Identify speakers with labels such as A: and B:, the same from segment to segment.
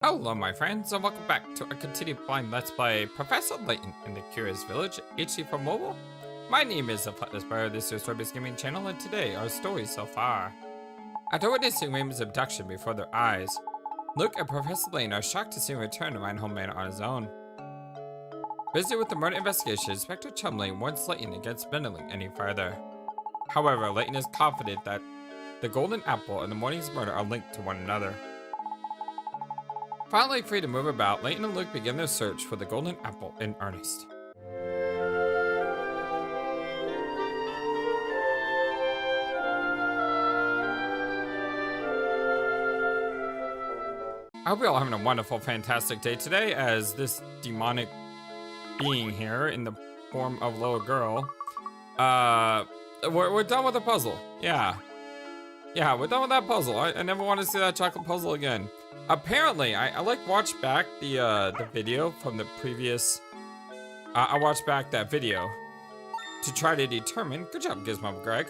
A: Hello my friends and welcome back to a continued blind let's play Professor Layton in the Curious Village, HD for mobile. My name is FlightlessBird, this is Story-based gaming channel, and today our story so far. After witnessing Raymond's abduction before their eyes, Luke and Professor Layton are shocked to see him return to Rhine Homeland on his own. Busy with the murder investigation, Inspector Chumley warns Layton against meddling any further. However, Layton is confident that the Golden Apple and the morning's murder are linked to one another. Finally free to move about, Layton and Luke begin their search for the Golden Apple in earnest. I hope you're all having a wonderful, fantastic day today, as this demonic being here in the form of little girl, we're done with the puzzle. Yeah, we're done with that puzzle. I never want to see that chocolate puzzle again. Apparently, I like watched back the video from the previous. I watched back that video to try to determine. Good job, Gizmo Greg.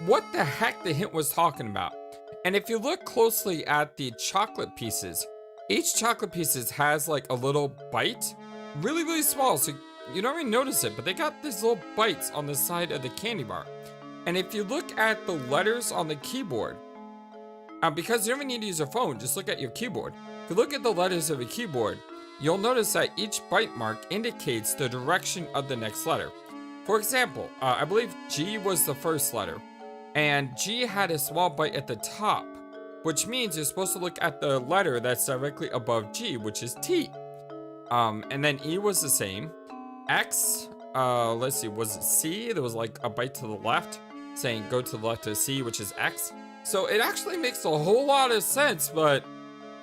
A: What the heck the hint was talking about? And if you look closely at the chocolate pieces, each chocolate pieces has like a little bite, really small. So you don't even notice it, but they got these little bites on the side of the candy bar. And if you look at the letters on the keyboard. Because you don't even need to use your phone, just look at your keyboard. If you look at the letters of a keyboard, you'll notice that each bite mark indicates the direction of the next letter. For example, I believe G was the first letter, and G had a small bite at the top, which means you're supposed to look at the letter that's directly above G, which is T. And then E was the same. X, let's see, was it C? There was like a bite to the left, saying go to the left to C, which is X. So it actually makes a whole lot of sense, but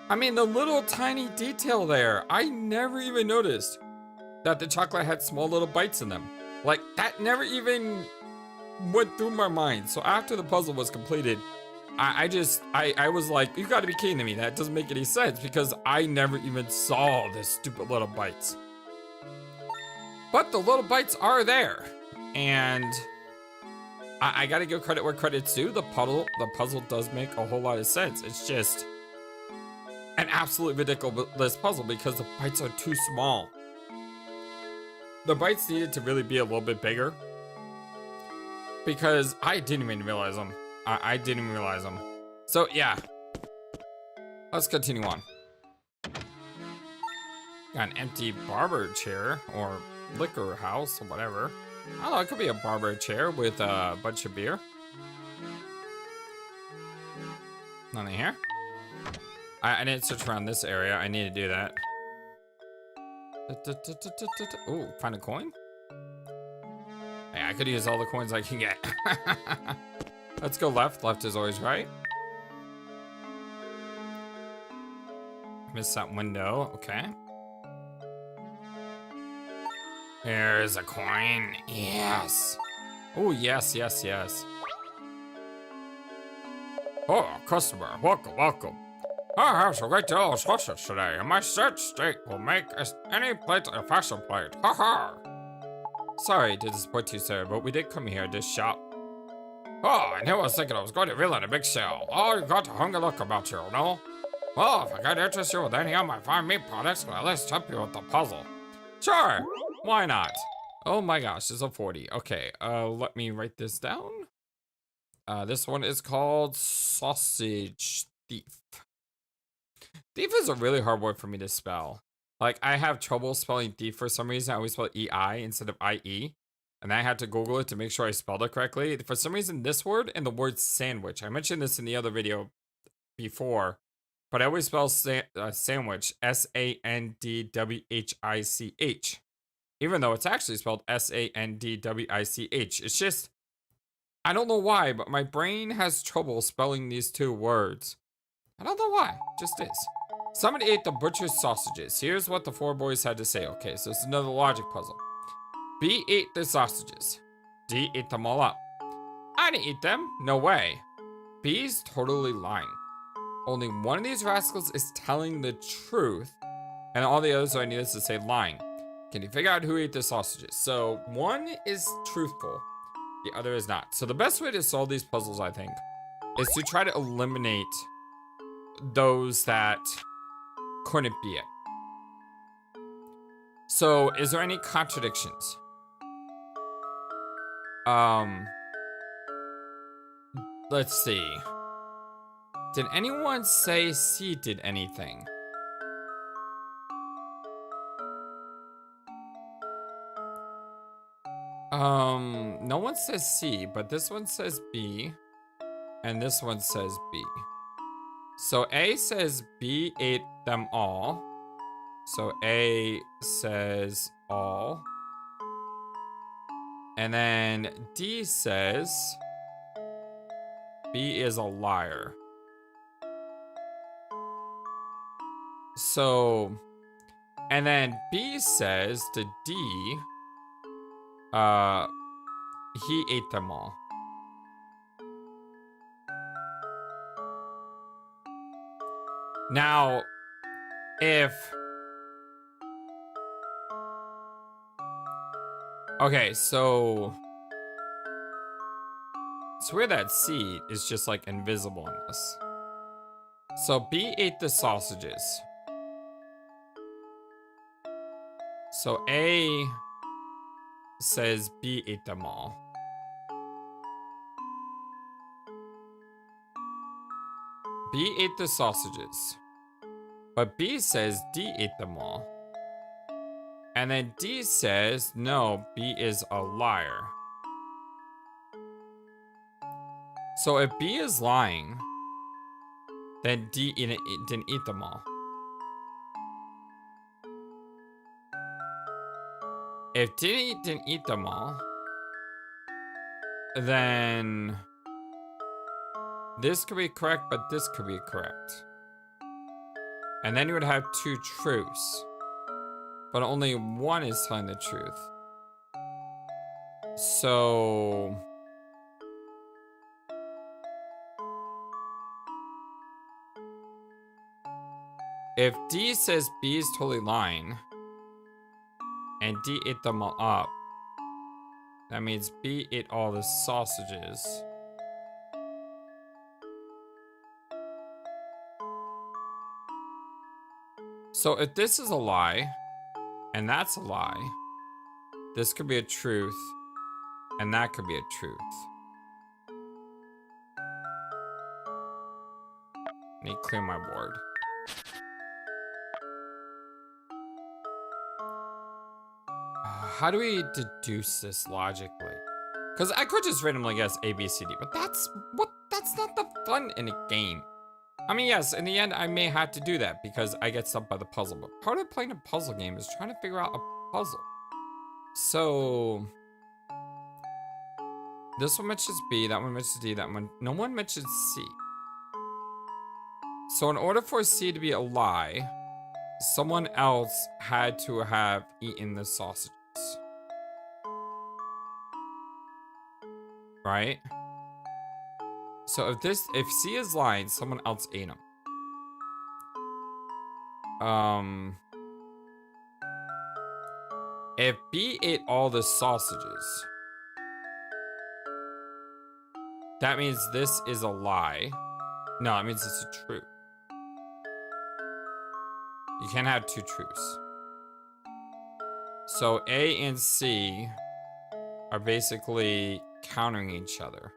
A: I mean, the little tiny detail there, I never even noticed that the chocolate had small little bites in them. Like, that never even went through my mind. So after the puzzle was completed, I was like, you gotta be kidding me. That doesn't make any sense because I never even saw the stupid little bites. But the little bites are there. And I gotta give credit where credit's due. The puzzle does make a whole lot of sense. It's just an absolutely ridiculous puzzle because the bites are too small. The bites needed to really be a little bit bigger because I didn't even realize them. I didn't even realize them. So yeah, let's continue on. Got an empty barber chair or liquor house or whatever. I don't know, it could be a barber chair with a bunch of beer. Nothing here. I didn't search around this area. I need to do that. Ooh, find a coin? Hey, I could use all the coins I can get. Let's go left. Left is always right. Missed that window. Okay. Here's a coin. Yes. Oh, yes. Oh, customer. Welcome. I have some great deal sausage today, and my set steak will make any plate a fashion plate. Ha! Sorry to disappoint you, sir, but we did come here to shop. Oh, I knew I was thinking I was going to reel in a big sale. Oh, you got a hungry look about you, no? Well, if I can interest you with any of my fine meat products, well, let's help you with the puzzle. Sure. Why not? Oh my gosh, there's a 40. Okay, let me write this down. This one is called Sausage Thief. Thief is a really hard word for me to spell. Like, I have trouble spelling thief for some reason. I always spell E-I instead of I-E. And I had to Google it to make sure I spelled it correctly. For some reason, this word and the word sandwich. I mentioned this in the other video before. But I always spell sandwich, S-A-N-D-W-H-I-C-H. Even though it's actually spelled S-A-N-D-W-I-C-H. It's just, I don't know why, but my brain has trouble spelling these two words. I don't know why, just is. Somebody ate the butcher's sausages. Here's what the four boys had to say. Okay, so it's another logic puzzle. B ate the sausages. D ate them all up. I didn't eat them, no way. B's totally lying. Only one of these rascals is telling the truth, and all the others are needless to say lying. Can you figure out who ate the sausages? So one is truthful, the other is not. So the best way to solve these puzzles, I think, is to try to eliminate those that couldn't be it. So, is there any contradictions? Let's see. Did anyone say C did anything? No one says C, but this one says B, and this one says B. So A says B ate them all. So A says all. And then D says B is a liar. So, and then B says to D, he ate them all. Now, okay, so it's weird that C is just like invisible in this. So B ate the sausages. So A says B ate them all. B ate the sausages. But B says D ate them all. And then D says, no, B is a liar. So if B is lying, then D didn't eat them all. If D didn't eat them all, then this could be correct, but this could be correct. And then you would have two truths, but only one is telling the truth. So if D says B is totally lying, and D ate them all up, that means B ate all the sausages. So if this is a lie, and that's a lie, this could be a truth, and that could be a truth. I need to clear my board. How do we deduce this logically? Because I could just randomly guess A, B, C, D, but that's not the fun in a game. I mean, yes, in the end, I may have to do that because I get stumped by the puzzle, but part of playing a puzzle game is trying to figure out a puzzle. So this one mentions B, that one mentions D, that one, no one mentions C. So in order for C to be a lie, someone else had to have eaten the sausages. Right? So if C is lying, someone else ate them. If B ate all the sausages, that means this is a lie. No, it means it's a truth. You can't have two truths. So A and C are basically countering each other.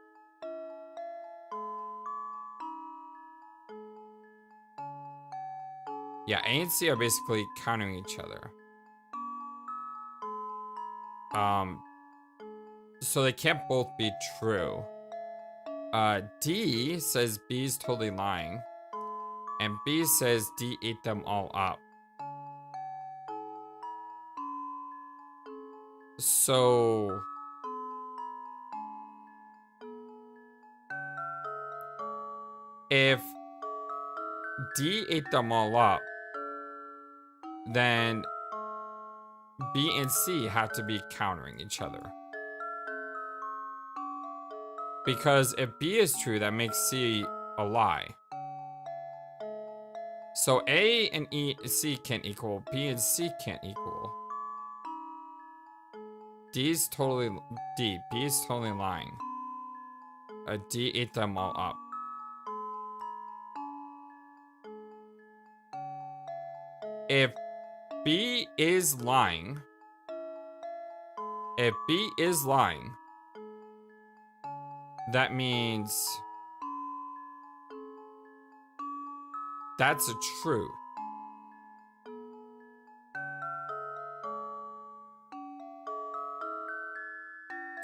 A: Yeah, A and C are basically countering each other. So they can't both be true. D says B's totally lying. And B says D ate them all up. So if D ate them all up, then B and C have to be countering each other. Because if B is true, that makes C a lie. So A and C can't equal, B and C can't equal. B is totally lying. D ate them all up. If B is lying, that means that's a truth.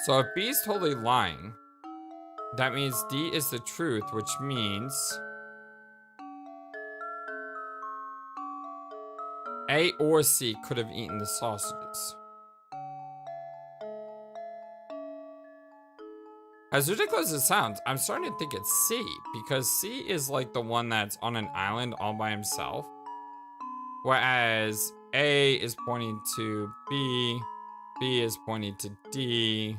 A: So if B is totally lying, that means D is the truth, which means A or C could have eaten the sausages. As ridiculous as it sounds, I'm starting to think it's C, because C is like the one that's on an island all by himself. Whereas A is pointing to B, B is pointing to D,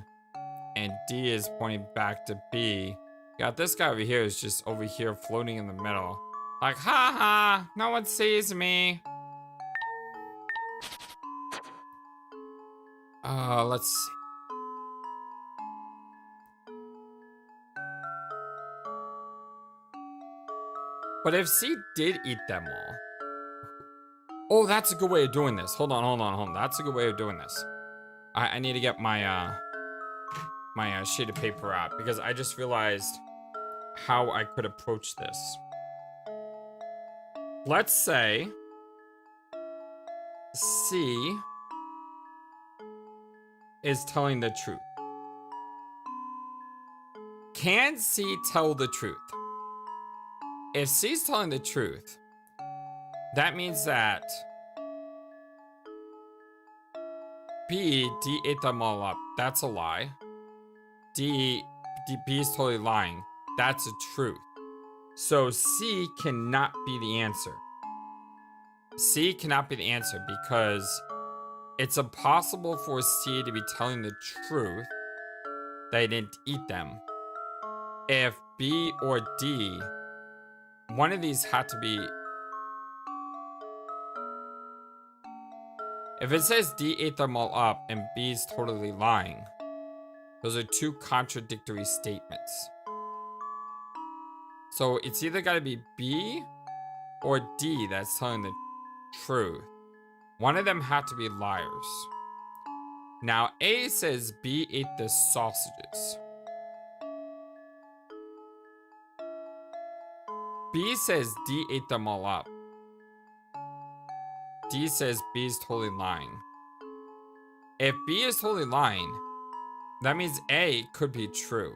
A: and D is pointing back to B. Got this guy over here is just over here floating in the middle. Like, ha ha, no one sees me. Let's see. But if C did eat them all. Oh, that's a good way of doing this. Hold on. That's a good way of doing this. I need to get my sheet of paper out because I just realized how I could approach this. Let's say C is telling the truth. Can C tell the truth? If C's telling the truth, that means that B ate them all up. That's a lie. B is totally lying. That's a truth. So C cannot be the answer. C cannot be the answer because it's impossible for C to be telling the truth that he didn't eat them. If B or D, one of these had to be. If it says D ate them all up and B is totally lying, those are two contradictory statements. So it's either got to be B or D that's telling the truth. One of them have to be liars. Now A says B ate the sausages. B says D ate them all up. D says B is totally lying. If B is totally lying, that means A could be true.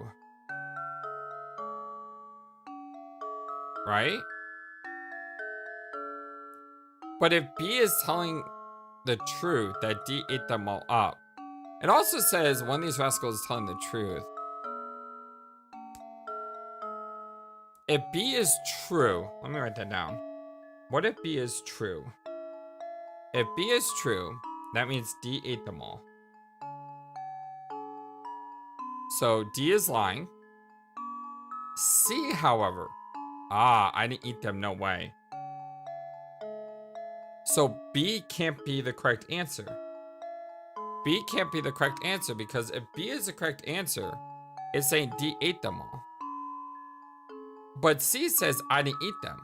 A: Right? But if B is telling the truth that D ate them all up, it also says one of these rascals is telling the truth. If B is true, let me write that down. What if B is true? If B is true, that means D ate them all. So D is lying. C, however, I didn't eat them, no way. So B can't be the correct answer. B can't be the correct answer because if B is the correct answer, it's saying D ate them all. But C says I didn't eat them.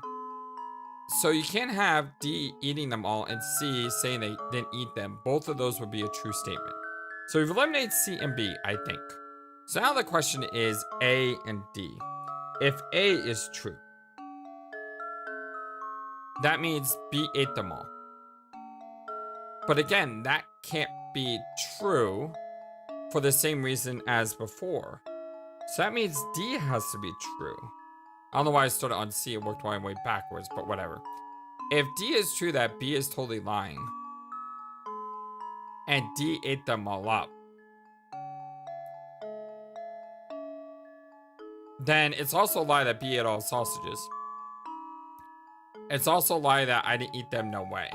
A: So you can't have D eating them all and C saying they didn't eat them. Both of those would be a true statement. So we've eliminated C and B, I think. So now the question is A and D. If A is true, that means B ate them all. But again, that can't be true for the same reason as before. So that means D has to be true. I don't know why I started on C and worked my way backwards, but whatever. If D is true that B is totally lying, and D ate them all up, then it's also a lie that B ate all sausages. It's also a lie that I didn't eat them, no way.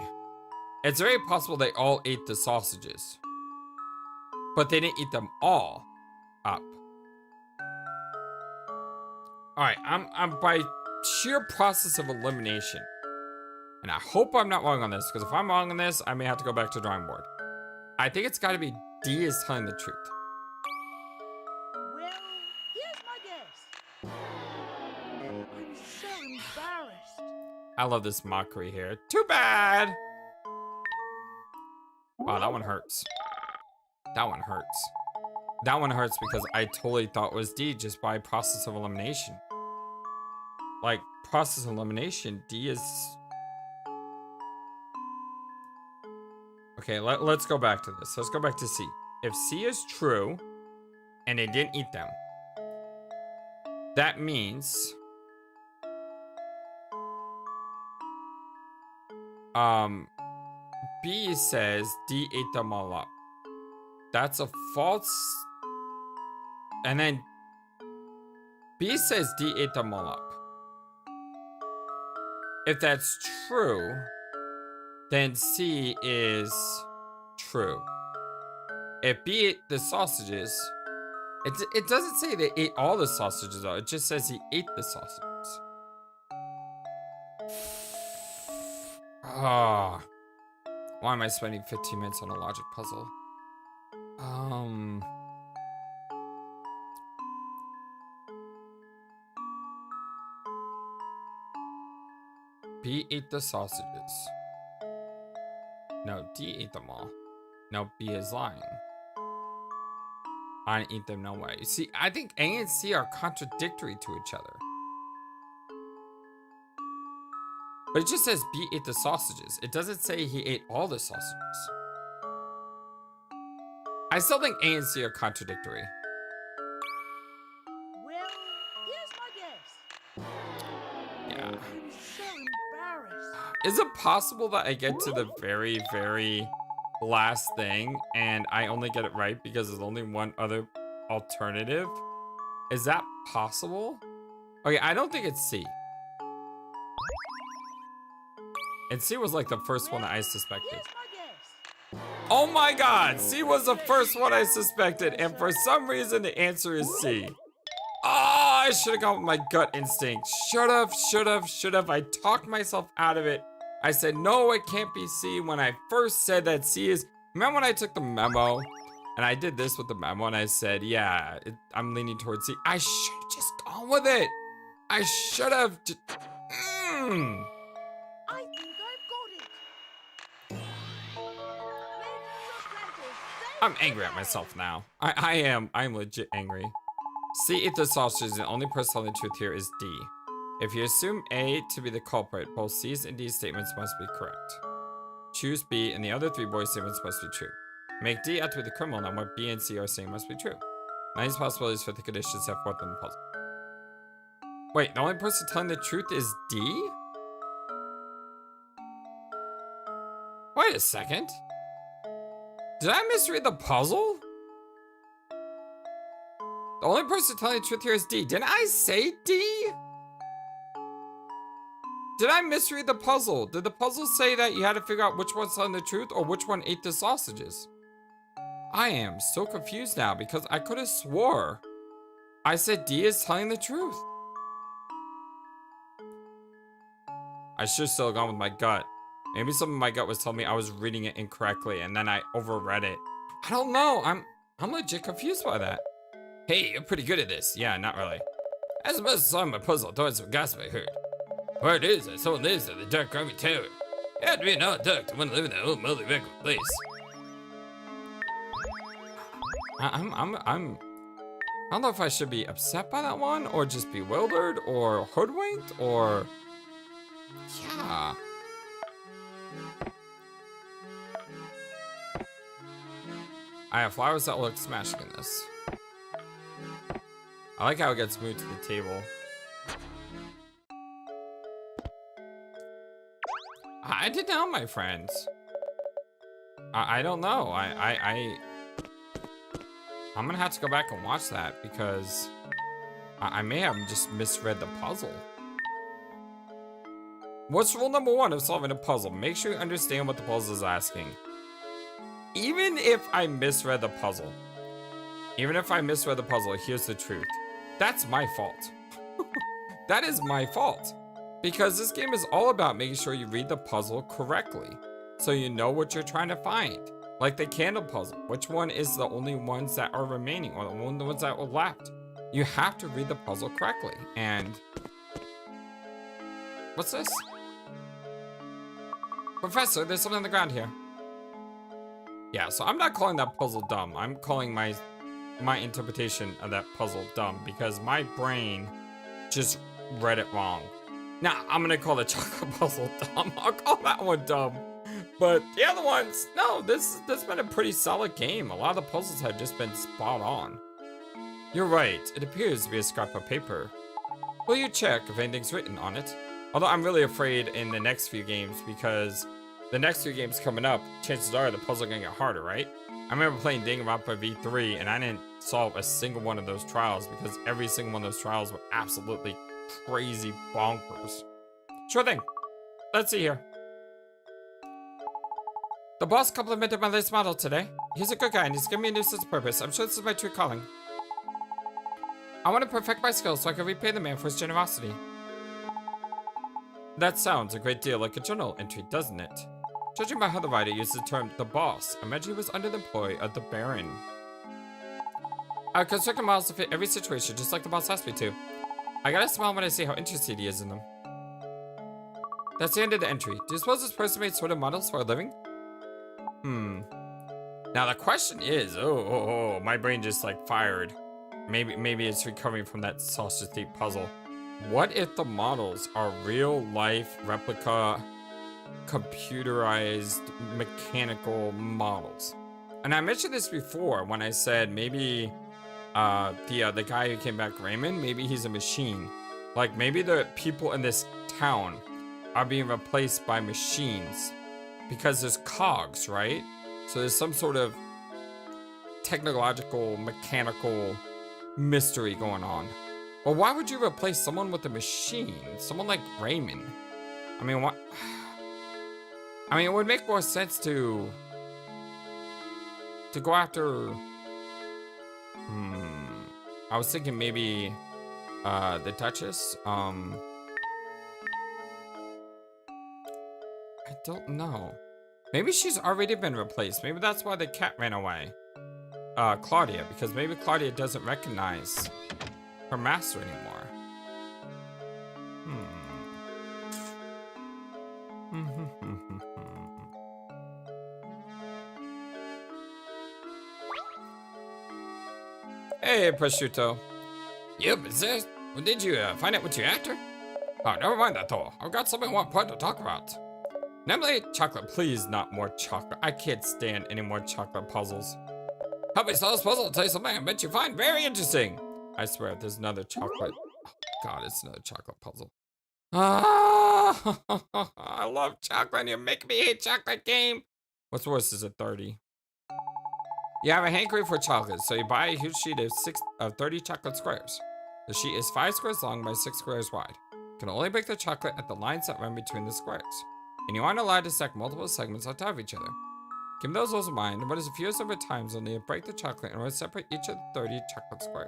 A: It's very possible they all ate the sausages, but they didn't eat them all up. Alright, I'm by sheer process of elimination. And I hope I'm not wrong on this, because if I'm wrong on this, I may have to go back to the drawing board. I think it's got to be D is telling the truth.
B: Well, here's my guess. I'm so embarrassed.
A: I love this mockery here. Too bad! Wow, that one hurts. That one hurts. That one hurts because I totally thought it was D just by process of elimination. Like, process of elimination, D is... Okay, let's go back to this. Let's go back to C. If C is true, and they didn't eat them, that means... B says D ate them all up. That's a false... And then B says D ate them all up. If that's true, then C is true. If B ate the sausages, it doesn't say they ate all the sausages though. It just says he ate the sausages. Ah. Why am I spending 15 minutes on a logic puzzle? B ate the sausages. No, D ate them all. No, B is lying. I didn't eat them, no way. See, I think A and C are contradictory to each other. But it just says B ate the sausages. It doesn't say he ate all the sausages. I still think A and C are contradictory.
B: Well, here's my guess.
A: Yeah.
B: I'm so embarrassed.
A: Is it possible that I get to the very, very last thing and I only get it right because there's only one other alternative? Is that possible? Okay, I don't think it's C. And C was like the first one that I suspected.
B: Here's my guess.
A: Oh my god! C was the first one I suspected, and for some reason the answer is C. Oh, I should have gone with my gut instinct. Should've. I talked myself out of it. I said, no, it can't be C when I first said that C is... Remember when I took the memo? And I did this with the memo, and I said, yeah, I'm leaning towards C. I should've just gone with it. I should've just...
B: I think I've got it.
A: I'm angry at myself now. I'm legit angry. C ate the sausages, and the only person telling the truth here is D. If you assume A to be the culprit, both C's and D's statements must be correct. Choose B, and the other three boys' statements must be true. Make D out to be the criminal, and what B and C are saying must be true. None of these possibilities fit the conditions set forth in the puzzle. Wait, the only person telling the truth is D? Wait a second. Did I misread the puzzle? The only person telling the truth here is D. Didn't I say D? Did I misread the puzzle? Did the puzzle say that you had to figure out which one's telling the truth or which one ate the sausages? I am so confused now because I could have swore I said D is telling the truth. I should have still gone with my gut. Maybe some of my gut was telling me I was reading it incorrectly and then I overread it. I don't know. I'm legit confused by that. Hey, you're pretty good at this. Yeah, not really. I suppose to solve my puzzle, towards some gossip I heard. Word is that someone lives at the Dark Army Tower. You have to be an odd duck to want to live in that old moldy record place. I don't know if I should be upset by that one, or just bewildered, or hoodwinked, or... Yeah. I have flowers that look smashing in this. I like how it gets moved to the table. I didn't know, my friends. I don't know. I'm gonna have to go back and watch that because I may have just misread the puzzle. What's rule number 1 of solving a puzzle? Make sure you understand what the puzzle is asking. Even if I misread the puzzle, here's the truth. That's my fault. That is my fault. Because this game is all about making sure you read the puzzle correctly, so you know what you're trying to find. Like the candle puzzle. Which one is the only ones that are remaining, or the only ones that were left? You have to read the puzzle correctly. And... what's this? Professor, there's something on the ground here. Yeah, so I'm not calling that puzzle dumb. I'm calling my interpretation of that puzzle dumb because my brain just read it wrong. Now, I'm gonna call the chocolate puzzle dumb. I'll call that one dumb. But the other ones, no, this has been a pretty solid game. A lot of the puzzles have just been spot on. You're right, it appears to be a scrap of paper. Will you check if anything's written on it? Although I'm really afraid in the next few games because the next few games coming up, chances are the puzzles are gonna get harder, right? I remember playing Danganronpa V3 and I didn't solve a single one of those trials because every single one of those trials were absolutely crazy bonkers. Sure thing. Let's see here. The boss complimented my latest model today. He's a good guy and he's giving me a new sense of purpose. I'm sure this is my true calling. I want to perfect my skills so I can repay the man for his generosity. That sounds a great deal like a journal entry, doesn't it? Judging by how the writer used the term the boss, I imagine he was under the employ of the Baron. I construct models to fit every situation just like the boss asked me to. I gotta smile when I see how interested he is in them. That's the end of the entry. Do you suppose this person made sort of models for a living? Now the question is, my brain just like fired. Maybe it's recovering from that sausage thief puzzle. What if the models are real life replica computerized mechanical models? And I mentioned this before when I said maybe the guy who came back, Raymond, maybe he's a machine. Like maybe the people in this town are being replaced by machines because there's cogs, right? So there's some sort of technological, mechanical mystery going on. Well, why would you replace someone with a machine? Someone like Raymond. I mean, what? I mean, it would make more sense to go after. I was thinking maybe the Duchess. I don't know. Maybe she's already been replaced. Maybe that's why the cat ran away. Claudia, because maybe Claudia doesn't recognize her master anymore. Hey, prosciutto. Yep, is this? Well, did you find out what you after? Oh, never mind that though. I've got something I want to talk about. Namely, chocolate. Please, not more chocolate. I can't stand any more chocolate puzzles. Help me solve this puzzle. I'll tell you something I bet you find very interesting. I swear, if there's another chocolate. Oh, God, it's another chocolate puzzle. Ah, I love chocolate and you're making me hate chocolate game. What's worse is a 30. You have a hankering for chocolate, so you buy a huge sheet of 30 chocolate squares. The sheet is 5 squares long by 6 squares wide. You can only break the chocolate at the lines that run between the squares. And you aren't allowed to stack multiple segments on top of each other. Keep those rules in mind, and what is a few number of times you'll need to break the chocolate in order to separate each of the 30 chocolate squares.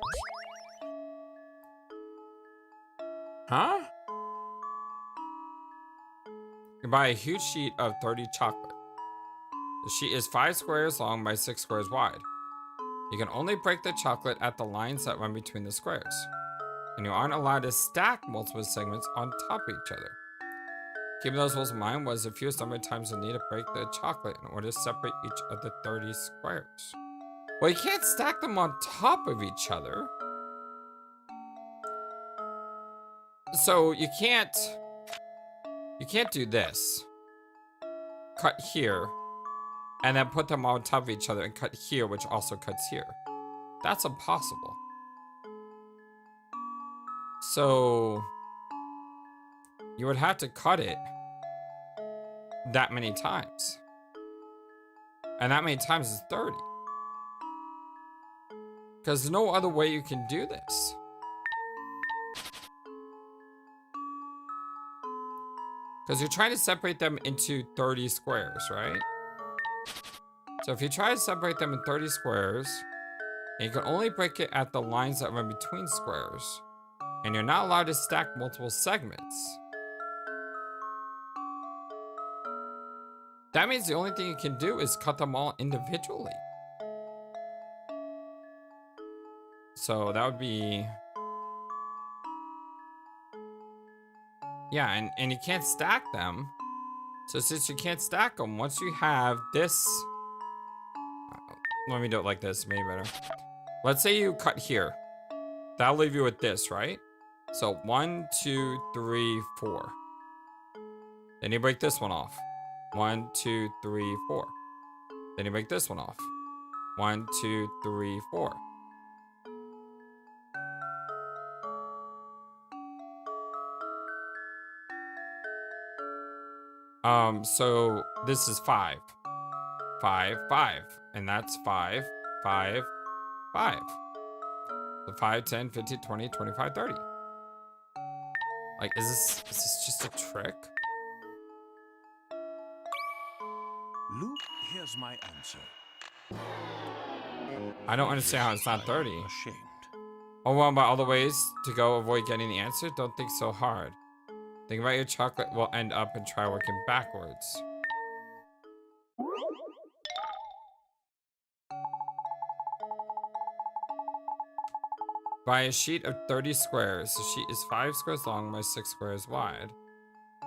A: Huh? You buy a huge sheet of 30 chocolate. The sheet is 5 squares long by 6 squares wide. You can only break the chocolate at the lines that run between the squares. And you aren't allowed to stack multiple segments on top of each other. Keeping those rules in mind was the fewest number of times you'll need to break the chocolate in order to separate each of the 30 squares. Well, you can't stack them on top of each other. So you can't do this. Cut here. And then put them on top of each other and cut here, which also cuts here. That's impossible. So you would have to cut it that many times. And that many times is 30. Because there's no other way you can do this. Because you're trying to separate them into 30 squares, right? So if you try to separate them in 30 squares, and you can only break it at the lines that run between squares, and you're not allowed to stack multiple segments, that means the only thing you can do is cut them all individually. So that would be... Yeah, and you can't stack them. So since you can't stack them, once you have this let me do it like this, maybe better. Let's say you cut here. That'll leave you with this, right? So 1, 2, 3, 4. Then you break this one off. 1, 2, 3, 4. Then you break this one off. 1, 2, 3, 4. So this is 5. 5, 5. And that's 5, 5, 5. So 5, 10, 15, 20, 25, 30. Like, is this just a trick?
C: Luke, here's my answer.
A: I don't understand how it's not 30.
C: Ashamed.
A: Overwhelmed by all the ways to go avoid getting the answer? Don't think so hard. Think about your chocolate will end up and try working backwards. By a sheet of 30 squares. The sheet is 5 squares long by 6 squares wide.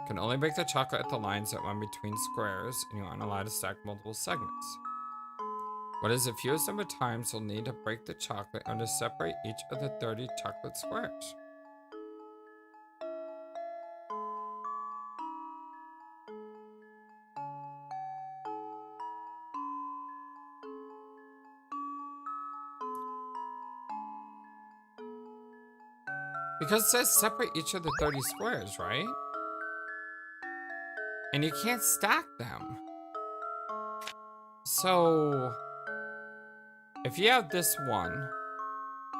A: Can only break the chocolate at the lines that run between squares, and you aren't allowed to stack multiple segments. What is the fewest number of times you'll need to break the chocolate and to separate each of the 30 chocolate squares? Because it says separate each of the 30 squares, right? And you can't stack them. So if you have this one,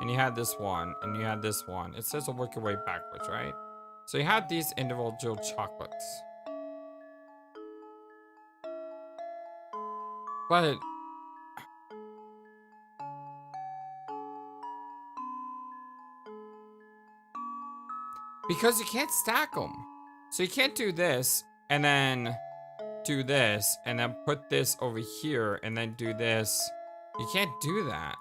A: and you had this one, and you had this one, it says to work your way backwards, right? So you have these individual chocolates. But because you can't stack them. So you can't do this, and then do this, and then put this over here, and then do this. You can't do that.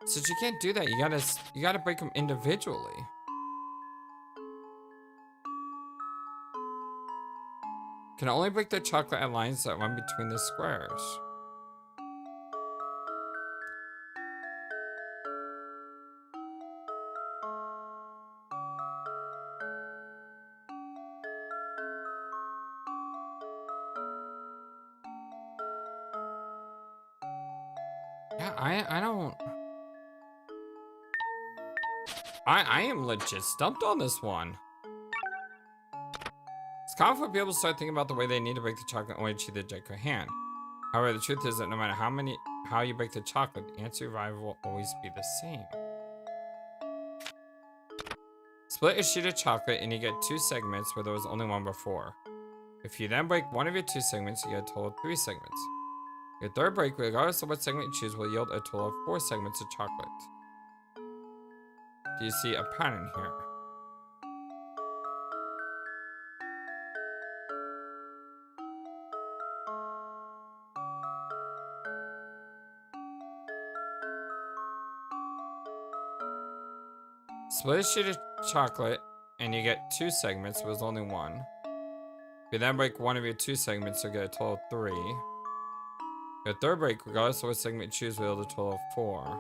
A: Since you can't do that, you gotta break them individually. Can only break the chocolate at lines that run between the squares. Yeah, I don't. I am legit stumped on this one. It's common for people to start thinking about the way they need to break the chocolate and way to achieve the Jaco hand. However, the truth is that no matter how you break the chocolate, the answer you arrive will always be the same. Split a sheet of chocolate and you get 2 segments where there was only one before. If you then break one of your 2 segments, you get a total of 3 segments. Your third break, regardless of what segment you choose, will yield a total of 4 segments of chocolate. Do you see a pattern here? Split a sheet of chocolate and you get 2 segments, but there's only one. If you then break one of your 2 segments, you'll get a total of 3. Your third break, regardless of what segment you choose, will yield a total of 4.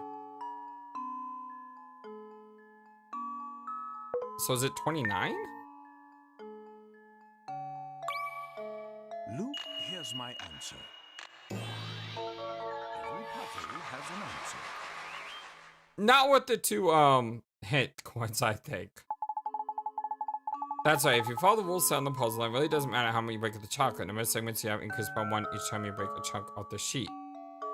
A: So is it 29?
C: Luke, here's my answer. Every puzzle has an answer.
A: Not with the 2 hit coins, I think. That's right, if you follow the rules set on the puzzle, it really doesn't matter how many you break of the chocolate. No matter segments you have increase by 1 each time you break a chunk off the sheet.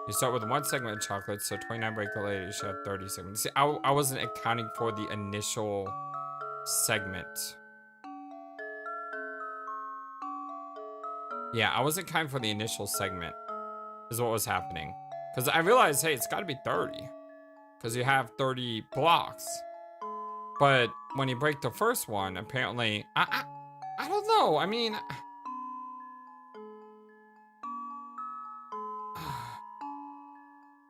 A: You start with 1 segment of chocolate, so 29 break later, you should have 30 segments. See, I wasn't accounting for the initial segment. Yeah, I wasn't accounting for the initial segment, is what was happening. Because I realized, hey, it's got to be 30. Because you have 30 blocks. But when you break the first one, apparently, I don't know. I mean,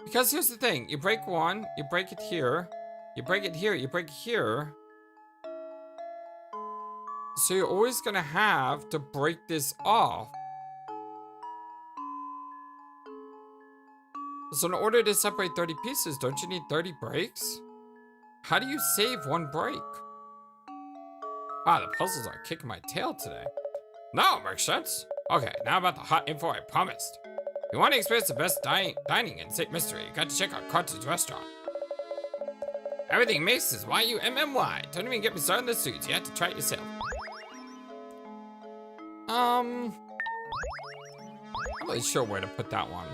A: because here's the thing: you break one, you break it here, you break it here, you break it here. So you're always gonna have to break this off. So in order to separate 30 pieces, don't you need 30 breaks? How do you save one break? Ah, the puzzles are kicking my tail today. No, makes sense. Okay, now about the hot info I promised. If you want to experience the best dining in St. Mystery, you got to check out Carter's restaurant. Everything makes is Y-U-M-M-Y. Don't even get me started on the suits. You have to try it yourself. I'm not really sure where to put that one.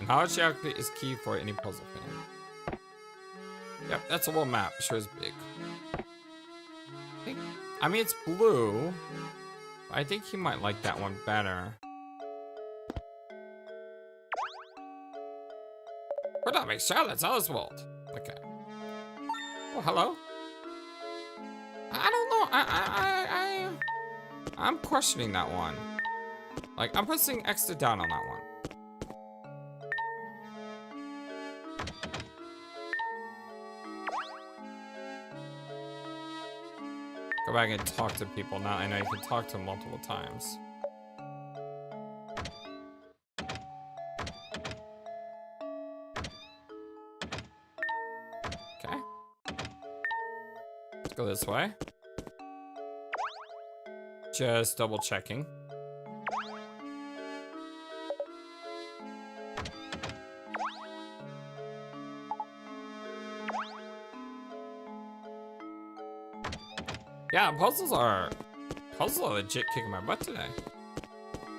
A: And knowledge geography is key for any puzzle fan. Yep, that's a little map. Sure is big. I mean, it's blue. I think he might like that one better. We're not make Charlotte's Oswald. Okay. Oh, hello. I don't know. I'm questioning that one. Like, I'm pressing extra down on that one. Go back and talk to people now. I know you can talk to them multiple times. Okay. Let's go this way. Just double checking. Yeah, puzzles are legit kicking my butt today.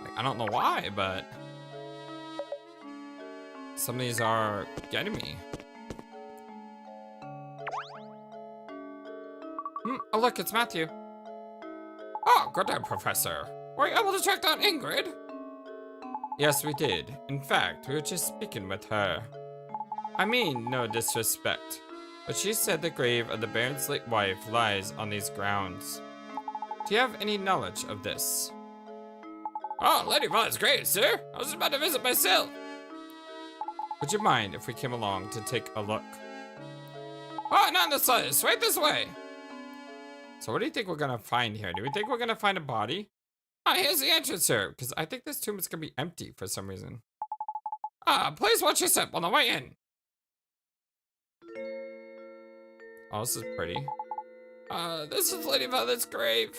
A: Like, I don't know why, but some of these are getting me. Oh look, it's Matthew. Oh, good day, Professor. Were you able to track down Ingrid? Yes, we did. In fact, we were just speaking with her. I mean, no disrespect, but she said the grave of the Baron's late wife lies on these grounds. Do you have any knowledge of this? Oh, Lady Violet's grave, sir. I was about to visit myself. Would you mind if we came along to take a look? Oh, not in the slightest. Right this way. So what do you think we're gonna find here? Do we think we're gonna find a body? Oh, here's the entrance, sir. Because I think this tomb is gonna be empty for some reason. Please watch your step on the way in. Oh, this is pretty. This is Lady Violet's grave.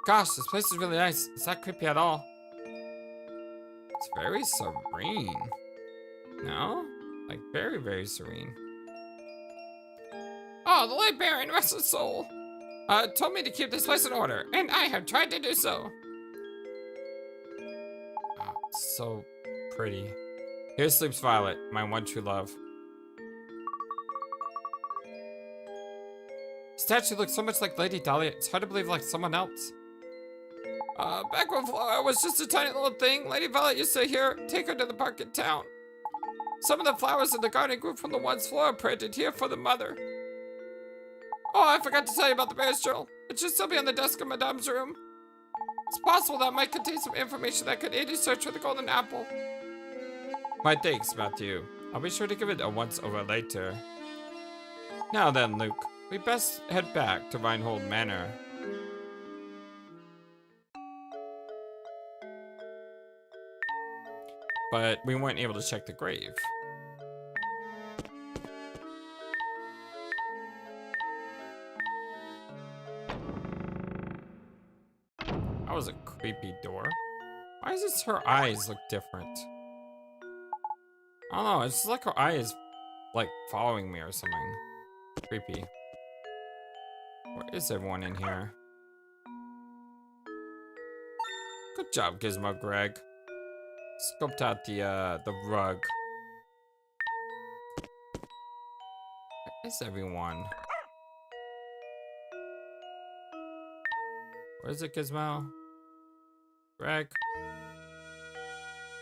A: Gosh, this place is really nice. It's not creepy at all. It's very serene. No? Like, very, very serene. Oh, the late Baron, rest his soul. Told me to keep this place in order, and I have tried to do so. Oh, so pretty. Here sleeps Violet, my one true love. Statue looks so much like Lady Dahlia, it's hard to believe like someone else. Back when Flora was just a tiny little thing, Lady Violet used to take her to the park in town. Some of the flowers in the garden grew from the ones Flora planted here for the mother. Oh, I forgot to tell you about the bear's journal. It should still be on the desk in Madame's room. It's possible that might contain some information that could aid you search for the golden apple. My thanks, Matthew. I'll be sure to give it a once-over later. Now then, Luke, we best head back to Reinhold Manor. But we weren't able to check the grave. That was a creepy door. Why does her eyes look different? I don't know, it's just like her eye is like following me or something. Creepy. Where is everyone in here? Good job, Gizmo Greg. Scoped out the rug. Where is everyone? Where is it, Gizmo? Greg?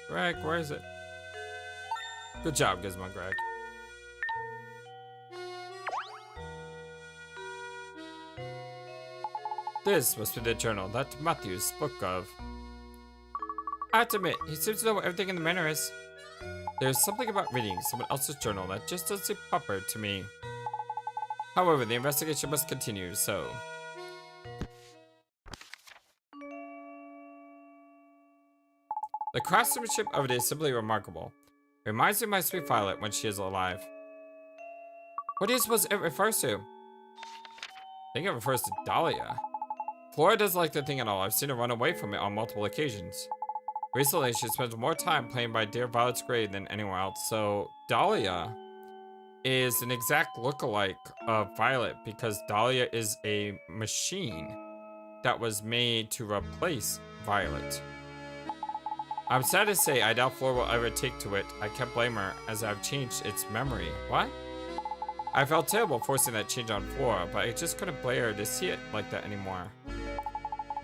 A: Greg, where is it? Good job, Gizmo Greg. This must be the journal that Matthew spoke of. I have to admit, he seems to know what everything in the manor is. There's something about reading someone else's journal that just doesn't seem proper to me. However, the investigation must continue, so... The craftsmanship of it is simply remarkable. It reminds me of my sweet Violet when she is alive. What do you suppose it refers to? I think it refers to Dahlia. Flora doesn't like the thing at all. I've seen her run away from it on multiple occasions. Recently, she spends more time playing by dear Violet's grave than anywhere else, so Dahlia is an exact lookalike of Violet because Dahlia is a machine that was made to replace Violet. I'm sad to say I doubt Flora will ever take to it. I can't blame her as I've changed its memory. What? I felt terrible forcing that change on Flora, but I just couldn't bear to see it like that anymore.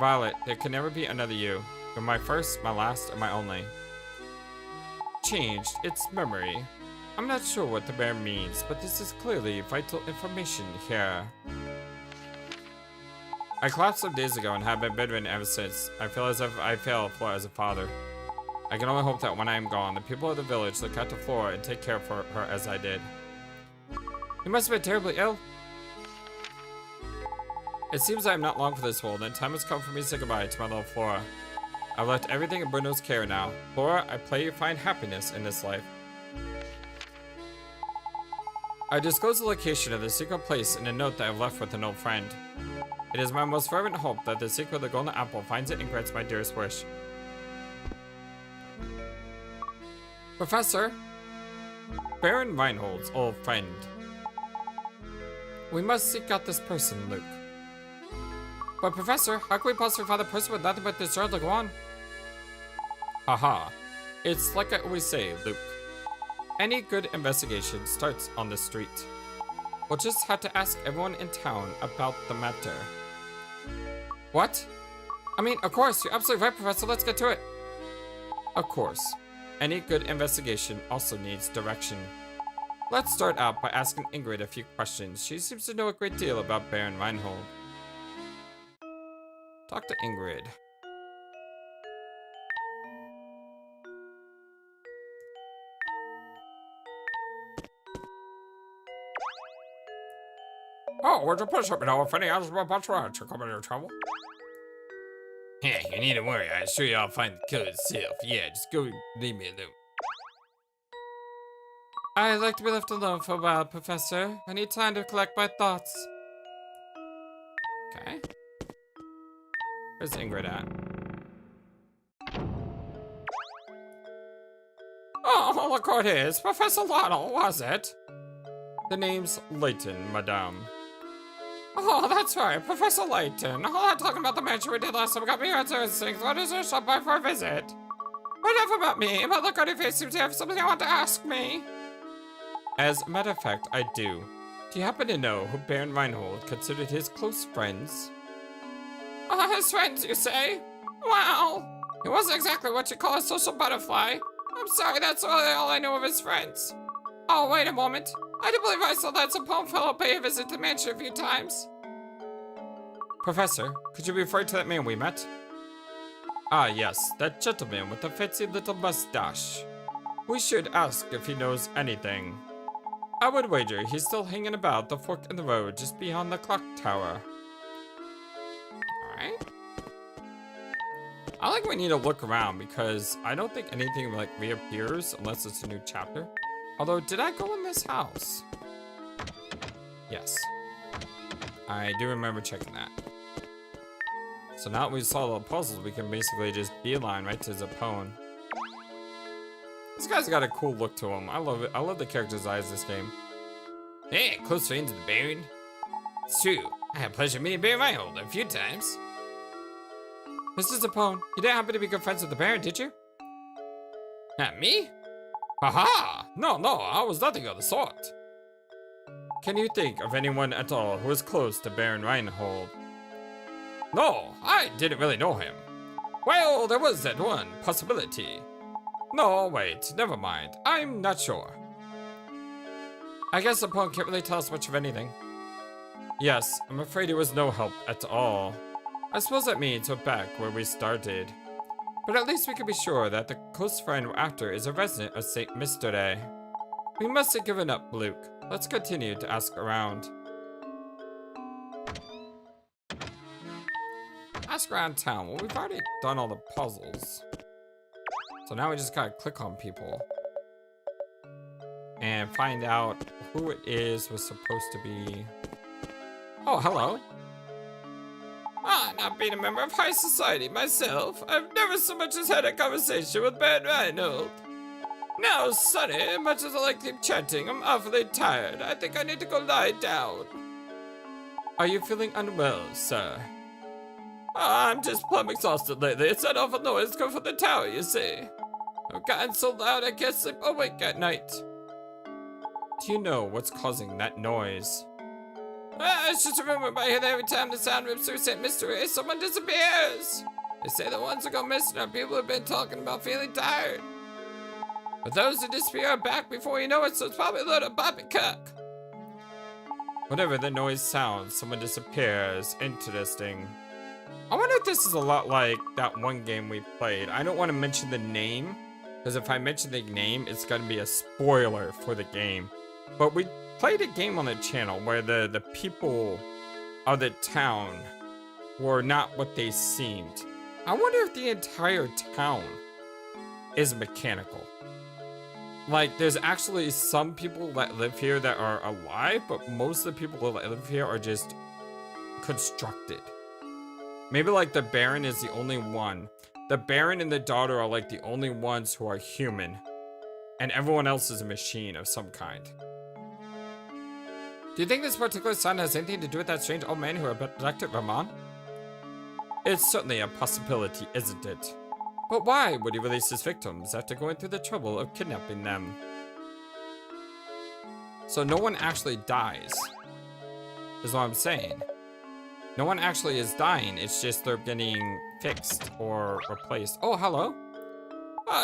A: Violet, there can never be another you. You're my first, my last, and my only. Changed its memory. I'm not sure what the bear means, but this is clearly vital information here. I collapsed some days ago and have been bedridden ever since. I feel as if I failed Flora as a father. I can only hope that when I am gone, the people of the village look after Flora and take care of her as I did. You must have been terribly ill. It seems I am not long for this world, and time has come for me to say goodbye to my little Flora. I've left everything in Bruno's care now. Flora, I pray you find happiness in this life. I disclose the location of the secret place in a note that I've left with an old friend. It is my most fervent hope that the seeker of the golden apple finds it and grants my dearest wish. Professor, Baron Reinhold's old friend. We must seek out this person, Luke. But Professor, how can we possibly find a person with nothing but this world to go on? Haha. It's like I always say, Luke. Any good investigation starts on the street. We'll just have to ask everyone in town about the matter. What? I mean, of course, you're absolutely right, Professor. Let's get to it. Of course. Any good investigation also needs direction. Let's start out by asking Ingrid a few questions. She seems to know a great deal about Baron Reinhold. Talk to Ingrid. Oh, where'd you push up? Now, if any others about Bachelorette to come into trouble? Yeah, you need to worry. I assure you I'll find the killer itself. Yeah, just go leave me alone. I'd like to be left alone for a while, Professor. I need time to collect my thoughts. Okay. Where's Ingrid at? Oh, look what it is. Professor Layton, was it? The name's Layton, madame. Oh, that's right, Professor Layton. All that talking about the mansion we did last time got me answering things. What is your stop by for a visit? Enough about me. But look on your face seems to have something I want to ask me. As a matter of fact, I do. Do you happen to know who Baron Reinhold considered his close friends? His friends, you say? Well, he wasn't exactly what you call a social butterfly. I'm sorry, that's really all I know of his friends. Oh, wait a moment. I do believe I saw that some poem fellow pay a visit to the mansion a few times. Professor, could you be referring to that man we met? Ah, yes, that gentleman with the fancy little mustache. We should ask if he knows anything. I would wager he's still hanging about the fork in the road just beyond the clock tower. Alright. I think we need to look around because I don't think anything like reappears unless it's a new chapter. Although, did I go in this house? Yes. I do remember checking that. So now that we solved all the puzzles, we can basically just beeline right to Zapone. This guy's got a cool look to him. I love it. I love the character designs in this game. Hey, close friends of the Baron. It's true. I had pleasure meeting Baron Reinhold a few times. Mr. Zapone, you didn't happen to be good friends with the Baron, did you? Not me? Haha! No, I was nothing of the sort. Can you think of anyone at all who is close to Baron Reinhold? No, I didn't really know him. Well, there was that one possibility. No, wait, never mind. I'm not sure. I guess the poem can't really tell us much of anything. Yes, I'm afraid it was no help at all. I suppose that means we're back where we started. But at least we can be sure that the close friend we're after is a resident of St. Mystery. We must have given up, Luke. Let's continue to ask around. Ask around town. Well, we've already done all the puzzles. So now we just gotta click on people and find out who it is was supposed to be. Oh, hello. Not being a member of high society myself, I've never so much as had a conversation with Baron Reinhold. Now, Sonny, much as I like to keep chatting, I'm awfully tired. I think I need to go lie down. Are you feeling unwell, sir? I'm just plumb exhausted lately. It's that awful noise coming from the tower, you see. I've gotten so loud I can't sleep awake at night. Do you know what's causing that noise? It's just a rumor, but I hear that every time the sound rips through St. Mystery, someone disappears. They say the ones who go missing are people who've been talking about feeling tired. But those who disappear are back before you know it, so it's probably a load of poppycock. Whatever the noise sounds, someone disappears. Interesting. I wonder if this is a lot like that one game we played. I don't want to mention the name, because if I mention the name, it's going to be a spoiler for the game. But we played a game on the channel where the people of the town were not what they seemed. I wonder if the entire town is mechanical. Like, there's actually some people that live here that are alive, but most of the people that live here are just constructed. Maybe like the Baron is the only one. The Baron and the daughter are like the only ones who are human, and everyone else is a machine of some kind. Do you think this particular sound has anything to do with that strange old man who abducted Ramon? It's certainly a possibility, isn't it? But why would he release his victims after going through the trouble of kidnapping them? So no one actually dies, is what I'm saying. No one actually is dying, it's just they're getting fixed or replaced. Oh, hello.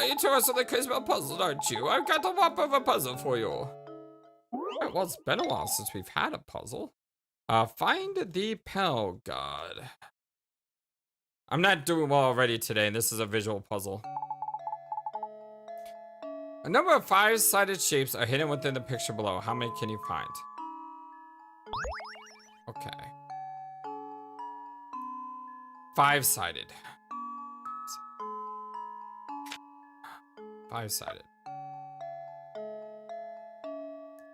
A: You two are something crazy about puzzles, aren't you? I've got a whopper of a puzzle for you. Right, well, it's been a while since we've had a puzzle. Find the Pell God. I'm not doing well already today, and this is a visual puzzle. A number of 5-sided shapes are hidden within the picture below. How many can you find? Okay. 5-sided. 5-sided.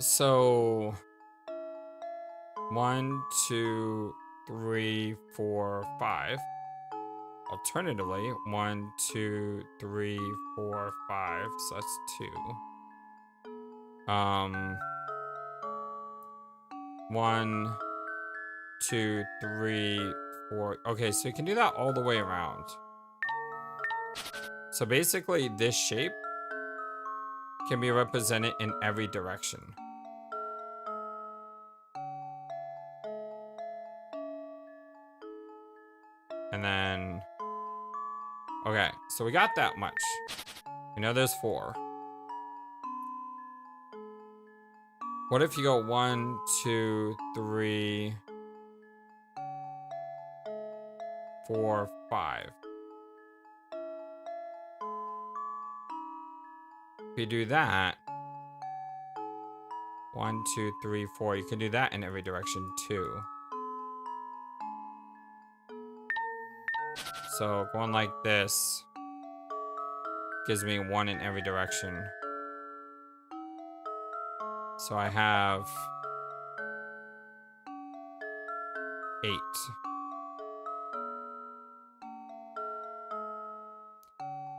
A: So 1, 2, 3, 4, 5. Alternatively, 1, 2, 3, 4, 5. So that's 2. 1, 2, 3, 4. Okay, so you can do that all the way around. So basically, this shape can be represented in every direction. And then, okay, so we got that much. We know there's 4. What if you go 1, 2, 3, 4, 5? If you do that, 1, 2, 3, 4, you can do that in every direction too. So going like this gives me 1 in every direction. So I have 8.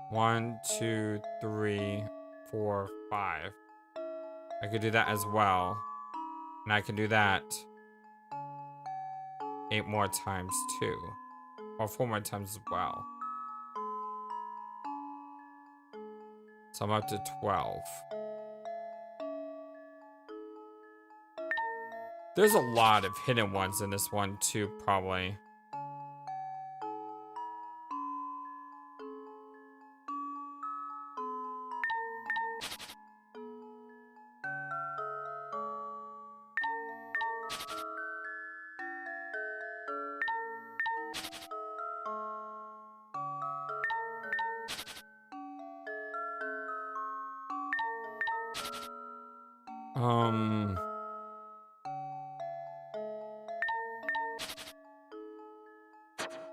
A: 1, 2, 3, 4, 5. I could do that as well. And I can do that 8 more times too. Or 4 more times as well. So I'm up to 12. There's a lot of hidden ones in this one too, probably.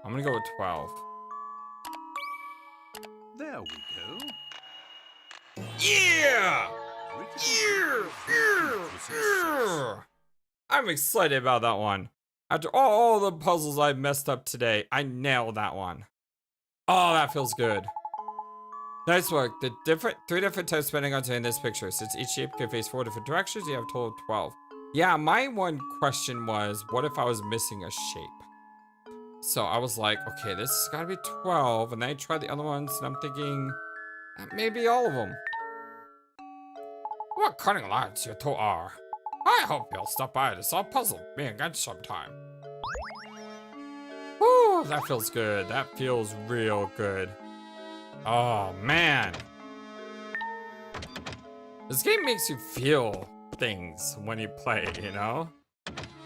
A: I'm gonna go with 12.
C: There we go.
A: Yeah!
C: Critical
A: Yeah! I'm excited about that one. After all the puzzles I messed up today, I nailed that one. Oh, that feels good. Nice work. The three different types of Pentagons are in this picture. Since each shape can face 4 different directions, you have a total of 12. Yeah, my one question was, what if I was missing a shape? So I was like, okay, this has got to be 12. And then I tried the other ones, and I'm thinking, maybe all of them. What cunning lads you two are. I hope you'll stop by to solve puzzle me again sometime. Woo, that feels good. That feels real good. Oh, man. This game makes you feel things when you play, you know?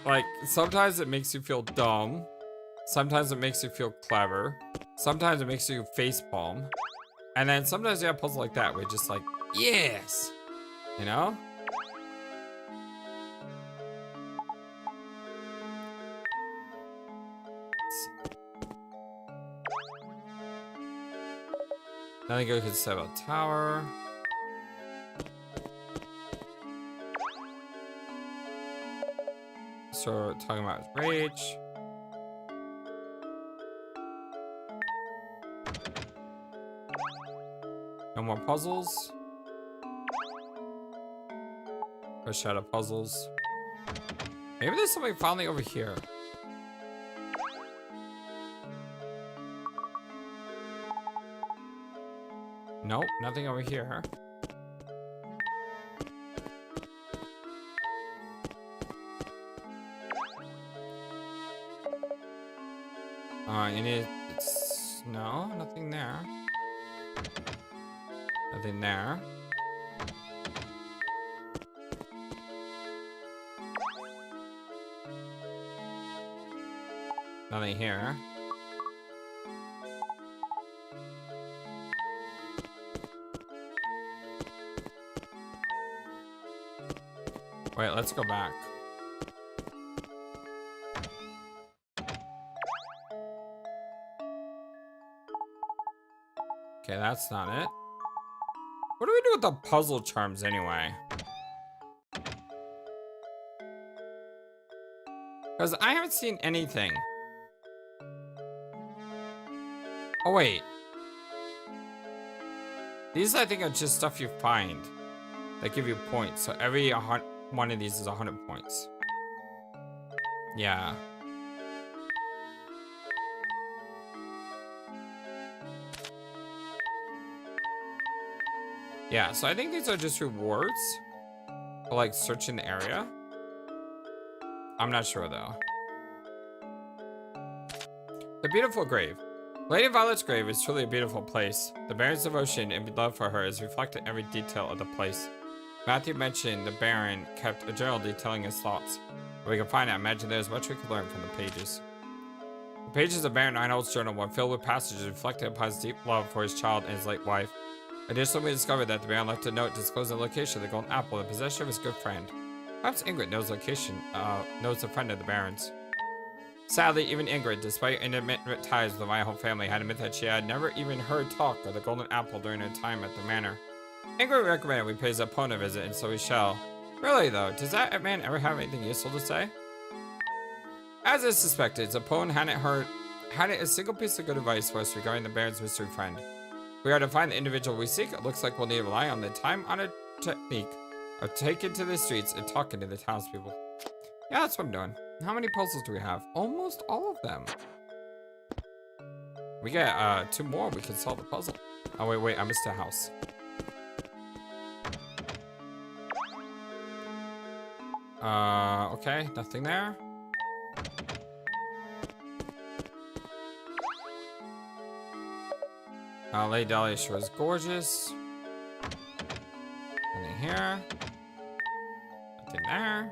A: Like, sometimes it makes you feel dumb. Sometimes it makes you feel clever. Sometimes it makes you facepalm. And then sometimes you have puzzles like that where you're just like, yes! You know? Nothing good could say about tower. So talking about rage. No more puzzles. Push out of puzzles. Maybe there's something finally over here. Nope, nothing over here. You need... no, nothing there. Nothing there. Nothing here. Wait, let's go back. Okay, that's not it. What do we do with the puzzle charms anyway? Because I haven't seen anything. Oh, wait. These, I think, are just stuff you find that give you points. So every one of these is 100 points. Yeah. Yeah, so I think these are just rewards for, like, searching the area. I'm not sure, though. The beautiful grave. Lady Violet's grave is truly a beautiful place. The Baron's devotion and love for her is reflected in every detail of the place. Matthew mentioned the Baron kept a journal detailing his thoughts. If we can find it, I imagine there's much we could learn from the pages. The pages of Baron Einhold's journal were filled with passages reflecting upon his deep love for his child and his late wife. Additionally, we discovered that the Baron left a note disclosing the location of the golden apple in the possession of his good friend. Perhaps Ingrid knows the friend of the Baron's. Sadly, even Ingrid, despite intermittent ties with the Einhold family, had admitted that she had never even heard talk of the golden apple during her time at the manor. Ingrid recommended we pay Zappone a visit, and so we shall. Really, though, does that man ever have anything useful to say? As is suspected, Zappone hadn't a single piece of good advice for us regarding the Baron's mystery friend. If we are to find the individual we seek, it looks like we'll need to rely on the time-honored technique of taking to the streets and talking to the townspeople. Yeah, that's what I'm doing. How many puzzles do we have? Almost all of them. We get 2 more, we can solve the puzzle. Oh, wait, I missed a house. Okay, nothing there. Lady Dahlia sure is gorgeous. Nothing here. Nothing there.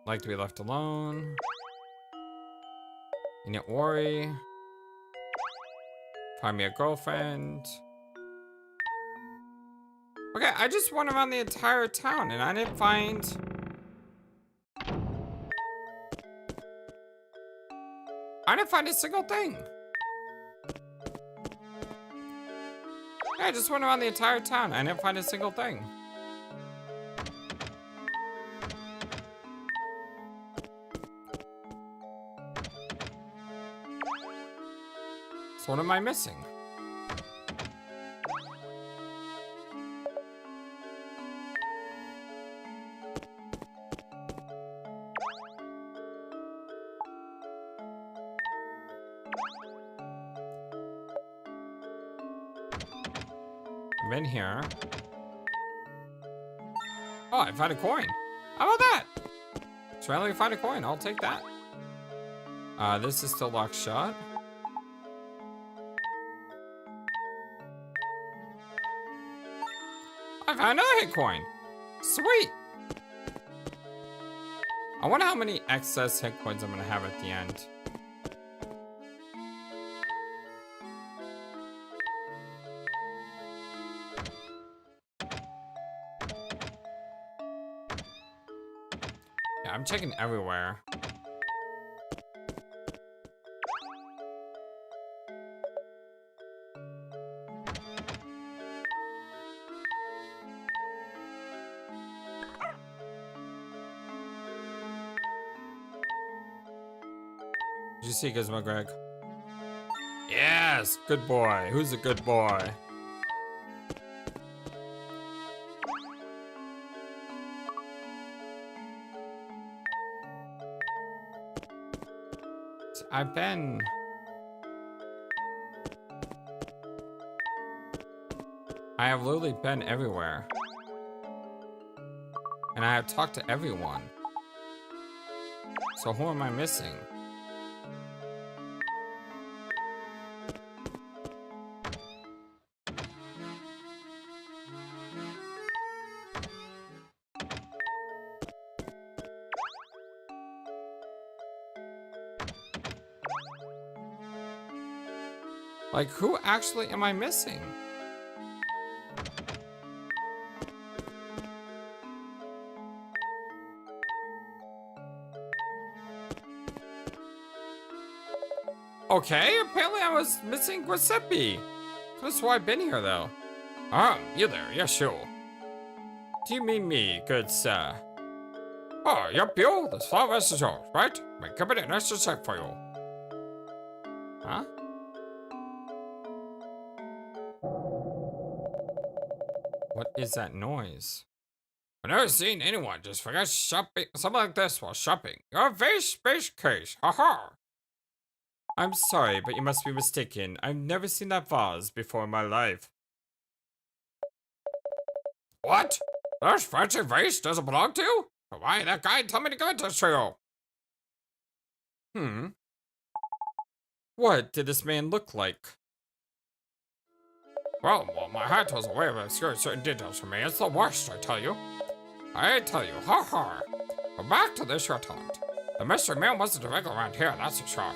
A: Like to be left alone. You need worry. Find me a girlfriend. Okay, I just went around the entire town and I didn't find... a single thing. Yeah, I just went around the entire town. I didn't find a single thing. So what am I missing? I'm in here. Oh, I found a coin. How about that? Finally find a coin. I'll take that. This is still locked shut. I found another hit coin. Sweet. I wonder how many excess hit coins I'm gonna have at the end. Yeah, I'm checking everywhere. Did you see Gizmo, Greg? Yes, good boy. Who's a good boy? I have literally been everywhere. And I have talked to everyone. So who am I missing? Like, who actually am I missing? Okay, apparently I was missing Giuseppe. That's why I've been here, though. You there, yes, sure. Do you mean me, good sir? Oh, yep, you. The flower is yours, right? My cabinet has to check for you. Huh? What is that noise? I've never seen anyone just forget shopping something like this while shopping. You're a very space case, haha. I'm sorry, but you must be mistaken. I've never seen that vase before in my life. What? This fancy vase doesn't belong to you? Why, that guy told me to give it to you. What did this man look like? Well, my hat has a way of obscuring certain details for me. It's the worst, I tell you. Ha ha. But back to this your talent. The mystery man wasn't a regular around here, that's for sure.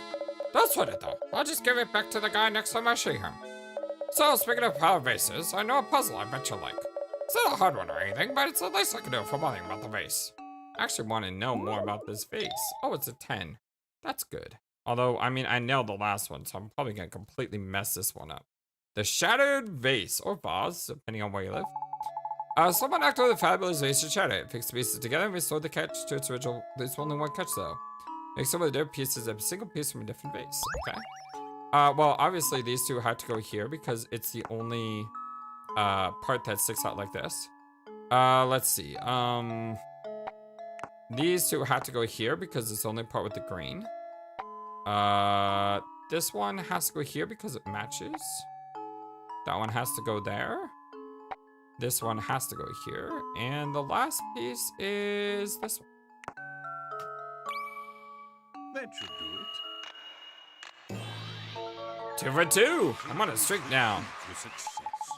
A: Don't sweat it though. I'll just give it back to the guy next time I see him. So, speaking of power vases, I know a puzzle I bet you like. It's not a hard one or anything, but it's the least I can do for bothering about the vase. I actually want to know more about this vase. Oh, it's a 10. That's good. Although, I mean, I nailed the last one, so I'm probably going to completely mess this one up. The Shattered Vase, or vase, depending on where you live. Someone acted with a fabulous vase to shatter it. Fix the pieces together and restore the catch to its original. There's only one catch, though. Make some of the different pieces of a single piece from a different vase. Okay. Well, obviously, these two had to go here because it's the only part that sticks out like this. Let's see. These two had to go here because it's the only part with the green. This one has to go here because it matches. That one has to go there. This one has to go here. And the last piece is this one.
C: That should do it.
A: 2 for 2. I'm on a streak now.
C: With success.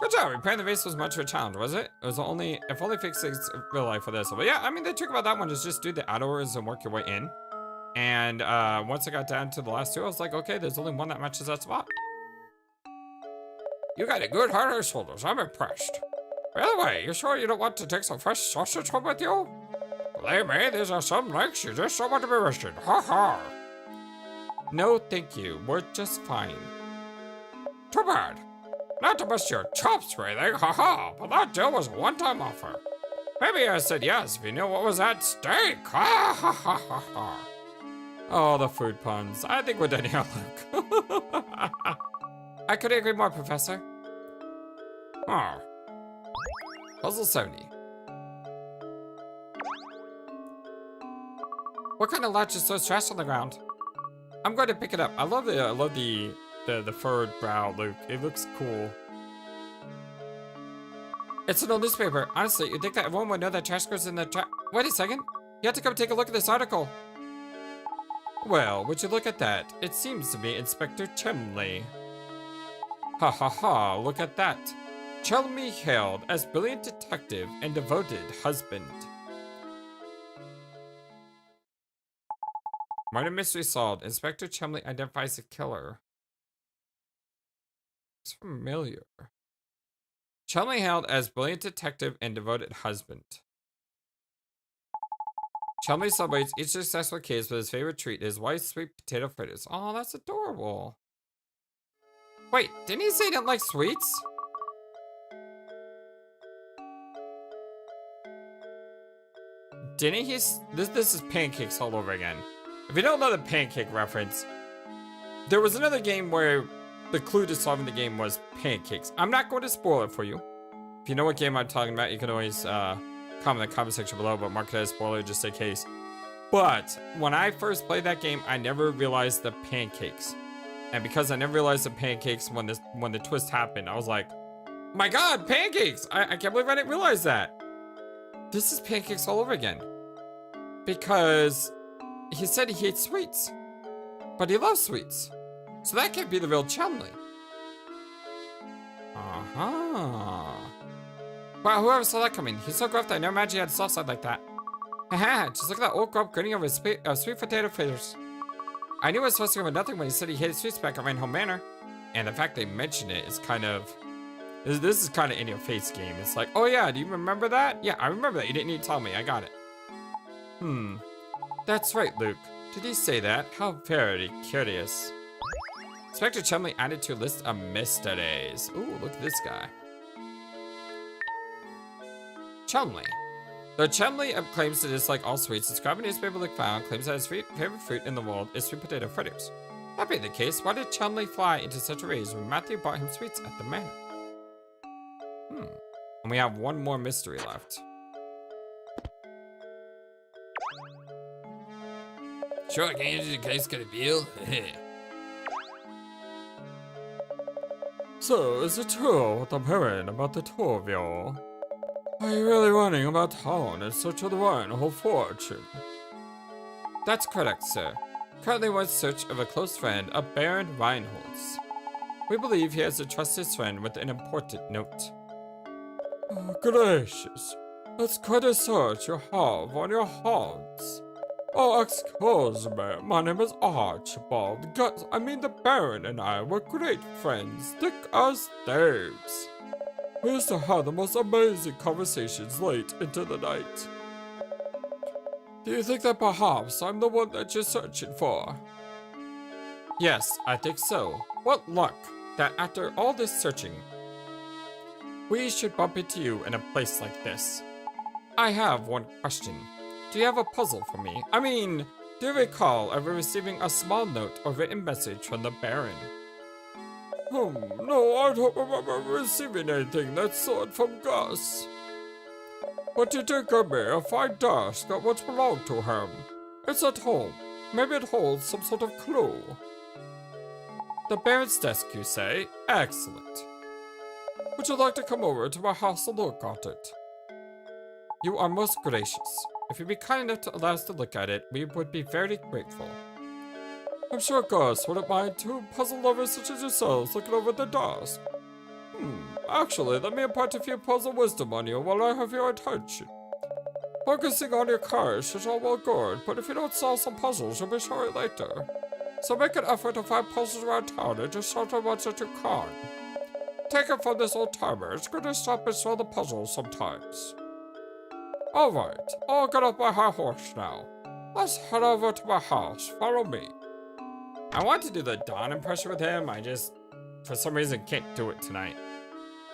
A: Good job. Repairing the vase was much of a challenge, was it? It was only, if only fixing real life for this. But yeah, I mean, the trick about that one is just do the outdoors and work your way in. And once I got down to the last two, I was like, okay, there's only one that matches that spot. You got a good heart on shoulders. I'm impressed. By the way, you sure you don't want to take some fresh sausage home with you? Believe me, these are some legs you just don't want to be roasted. Ha ha! No, thank you. We're just fine. Too bad. Not to bust your chops or anything, haha, but that deal was a one-time offer. Maybe I said yes if you knew what was at stake. Ha ha ha ha ha. Oh, the food puns. I think we're done here, Luke. I couldn't agree more, Professor. Oh. Puzzle 70. What kind of latch is so trashed on the ground? I'm going to pick it up. I love the furrowed brow, Luke. It looks cool. It's an old newspaper. Honestly, you'd think that everyone would know that trash goes in the trash. Wait a second. You have to come take a look at this article. Well, would you look at that? It seems to be Inspector Chumley. Ha ha ha, look at that. Chumley hailed as brilliant detective and devoted husband. Murder mystery solved. Inspector Chumley identifies the killer. It's familiar. Chumley hailed as brilliant detective and devoted husband. Chumley celebrates each successful case with his favorite treat, his wife's sweet potato fritters. Oh, that's adorable. Wait, didn't he say he didn't like sweets? Didn't he? This is pancakes all over again. If you don't know the pancake reference, there was another game where the clue to solving the game was pancakes. I'm not going to spoil it for you. If you know what game I'm talking about, you can always comment in the comment section below, but mark it as spoiler just in case. But when I first played that game, I never realized the pancakes. And because I never realized the pancakes when the twist happened, I was like, my god, pancakes! I can't believe I didn't realize that. This is pancakes all over again. Because he said he hates sweets. But he loves sweets. So that can't be the real Chumley. Uh-huh. Wow, whoever saw that coming? He's so gruff that I never imagined he had a soft side like that. Haha, just look at that old grub grinning over his sweet potato fritters. I knew it was supposed to come with nothing when he said he hated sweets back at Rainhome Manor. And the fact they mention it is kind of... This is kind of in your face game. It's like, oh yeah, do you remember that? Yeah, I remember that. You didn't need to tell me. I got it. That's right, Luke. Did he say that? How very curious. Inspector Chumley added to a list of mysteries. Ooh, look at this guy. Chumley. Though Chumley claims to dislike all sweets, describing newspaper Luke found claims that his favorite fruit in the world is sweet potato fritters. That being the case, why did Chumley fly into such a rage when Matthew bought him sweets at the manor? And we have one more mystery left. Sure, can you just case get a feel? So, is it true what I'm hearing about the two of you? Are you really running about town in search of the one whole fortune? That's correct, sir. Currently we're in search of a close friend of Baron Reinholz. We believe he has to trust his friend with an important note. Oh, gracious. That's quite a search you have on your hands. Oh, excuse me, my name is Archibald. The Baron and I were great friends, thick as thieves. We used to have the most amazing conversations late into the night. Do you think that perhaps I'm the one that you're searching for? Yes, I think so. What luck that after all this searching, we should bump into you in a place like this. I have one question. Do you have a puzzle for me? Do you recall ever receiving a small note or written message from the Baron? No, I don't remember receiving anything that sort from Gus. What do you think of me if I desk that once belonged to him? It's at home. Maybe it holds some sort of clue. The Baron's desk, you say? Excellent. Would you like to come over to my house and look at it? You are most gracious. If you'd be kind enough to allow us to look at it, we would be very grateful. I'm sure Gus wouldn't mind two puzzle lovers such as yourselves looking over the desk. Actually, let me impart a few puzzle wisdom on you while I have your attention. Focusing on your cards is all well good, but if you don't solve some puzzles, you'll be sorry later. So make an effort to find puzzles around town and just solve the ones that you can. Take it from this old timer. It's good to stop and solve the puzzles sometimes. Alright, I'll get off my high horse now. Let's head over to my house. Follow me. I want to do the Don impression with him. I just, for some reason, can't do it tonight.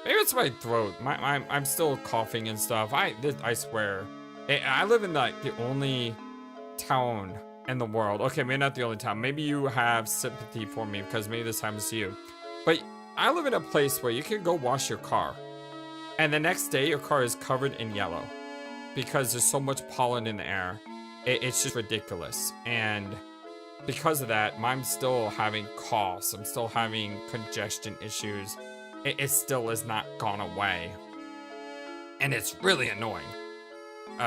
A: Maybe it's my throat. I'm still coughing and stuff. I swear. I live in like the only town in the world. Okay, maybe not the only town. Maybe you have sympathy for me because maybe this happens to you. But I live in a place where you can go wash your car. And the next day, your car is covered in yellow. Because there's so much pollen in the air. It's just ridiculous. And because of that, I'm still having coughs. I'm still having congestion issues. It still has not gone away. And it's really annoying.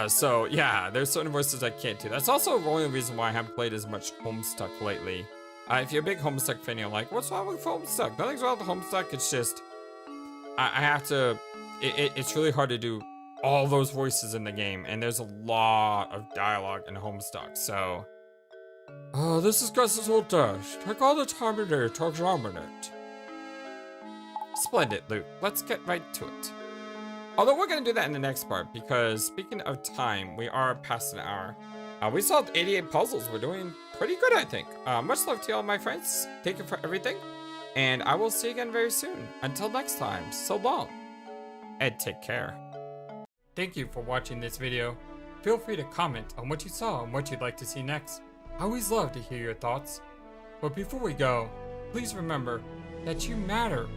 A: So yeah, there's certain voices I can't do. That's also the only reason why I haven't played as much Homestuck lately. If you're a big Homestuck fan, you're like, what's wrong with Homestuck? Nothing's wrong with Homestuck. It's just, I have to, it's really hard to do all those voices in the game. And there's a lot of dialogue in Homestuck, so. Oh, this is Gus's old dash. Take all the time in there to examine it. Splendid, Luke. Let's get right to it. Although we're going to do that in the next part, because speaking of time, we are past an hour. We solved 88 puzzles. We're doing pretty good, I think. Much love to you all, my friends. Thank you for everything. And I will see you again very soon. Until next time, so long. And take care. Thank you for watching this video. Feel free to comment on what you saw and what you'd like to see next. I always love to hear your thoughts. But before we go, please remember that you matter.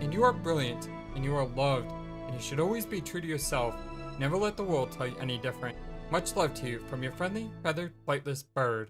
A: And you are brilliant. And you are loved. And you should always be true to yourself. Never let the world tell you any different. Much love to you from your friendly, feathered, flightless bird.